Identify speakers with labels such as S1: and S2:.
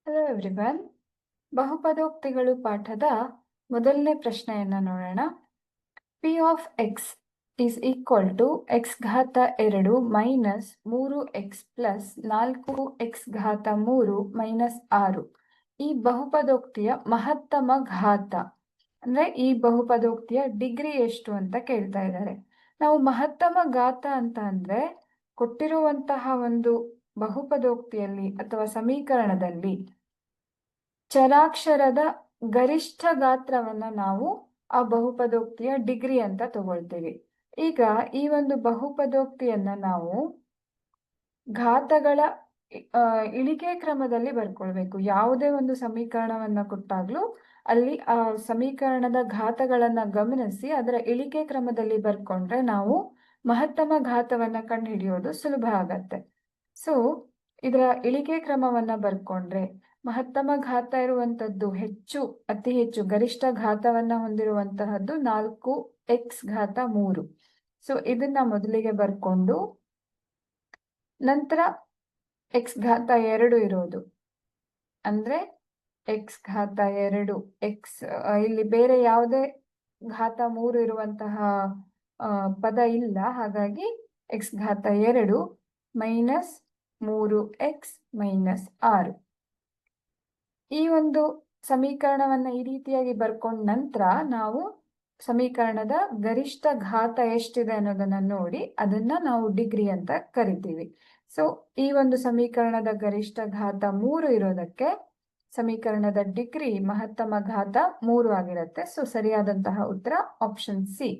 S1: Hello everyone. ಬಹುಪದೋಕ್ತಿಗಳು ಪಾಠದ ಮೊದಲನೇ ಪ್ರಶ್ನೆಯನ್ನು ನೋಡೋಣ. P of x is equal to x ಘಾತ 2 ಮೈನಸ್ 3x ಪ್ಲಸ್ 4x ಘಾತ 3 ಮೈನಸ್ 6 ಈ ಬಹುಪದೋಕ್ತಿಯ ಮಹತ್ತಮ ಘಾತ ಅಂದ್ರೆ ಈ ಬಹುಪದೋಕ್ತಿಯ ಡಿಗ್ರಿ ಎಷ್ಟು ಅಂತ ಕೇಳ್ತಾ ಇದ್ದಾರೆ. ನಾವು ಮಹತ್ತಮ ಘಾತ ಅಂತ ಅಂದ್ರೆ ಕೊಟ್ಟಿರುವಂತಹ ಒಂದು ಬಹುಪದೋಕ್ತಿಯಲ್ಲಿ ಅಥವಾ ಸಮೀಕರಣದಲ್ಲಿ ಚರಾಕ್ಷರದ ಗರಿಷ್ಠ ಗಾತ್ರವನ್ನ ನಾವು ಆ ಬಹುಪದೋಕ್ತಿಯ ಡಿಗ್ರಿ ಅಂತ ತಗೊಳ್ತೀವಿ. ಈಗ ಈ ಒಂದು ಬಹುಪದೋಕ್ತಿಯನ್ನ ನಾವು ಘಾತಗಳ ಇಳಿಕೆ ಕ್ರಮದಲ್ಲಿ ಬರ್ಕೊಳ್ಬೇಕು. ಯಾವುದೇ ಒಂದು ಸಮೀಕರಣವನ್ನ ಕೊಟ್ಟಾಗ್ಲೂ ಅಲ್ಲಿ ಆ ಸಮೀಕರಣದ ಘಾತಗಳನ್ನ ಗಮನಿಸಿ ಅದರ ಇಳಿಕೆ ಕ್ರಮದಲ್ಲಿ ಬರ್ಕೊಂಡ್ರೆ ನಾವು ಮಹತ್ತಮ ಘಾತವನ್ನ ಕಂಡುಹಿಡಿಯೋದು ಸುಲಭ ಆಗತ್ತೆ. ಸೊ ಇದರ ಇಳಿಕೆ ಕ್ರಮವನ್ನ ಬರ್ಕೊಂಡ್ರೆ ಮಹತ್ತಮ ಘಾತ ಇರುವಂತದ್ದು ಅತಿ ಹೆಚ್ಚು ಗರಿಷ್ಠ ಘಾತವನ್ನ ಹೊಂದಿರುವಂತಹದ್ದು 4x ಘಾತ 3. ಸೊ ಇದನ್ನ ಮೊದಲಿಗೆ ಬರ್ಕೊಂಡು ನಂತರ x ಘಾತ 2 ಇರೋದು ಅಂದ್ರೆ x ಘಾತ 2 ಇಲ್ಲಿ ಬೇರೆ ಯಾವುದೇ ಘಾತ 3 ಇರುವಂತಹ ಪದ ಇಲ್ಲ, ಹಾಗಾಗಿ x ಘಾತ 2 ಮೈನಸ್ 3x ಮೈನಸ್ 6. ಈ ಒಂದು ಸಮೀಕರಣವನ್ನ ಈ ರೀತಿಯಾಗಿ ಬರ್ಕೊಂಡ ನಂತರ ನಾವು ಸಮೀಕರಣದ ಗರಿಷ್ಠ ಘಾತ ಎಷ್ಟಿದೆ ಅನ್ನೋದನ್ನ ನೋಡಿ ಅದನ್ನ ನಾವು ಡಿಗ್ರಿ ಅಂತ ಕರಿತೀವಿ. ಸೊ ಈ ಒಂದು ಸಮೀಕರಣದ ಗರಿಷ್ಠ ಘಾತ 3 ಇರೋದಕ್ಕೆ ಸಮೀಕರಣದ ಡಿಗ್ರಿ ಮಹತ್ತಮ ಘಾತ 3 ಆಗಿರುತ್ತೆ. ಸೊ ಸರಿಯಾದಂತಹ ಉತ್ತರ ಆಪ್ಷನ್ ಸಿ.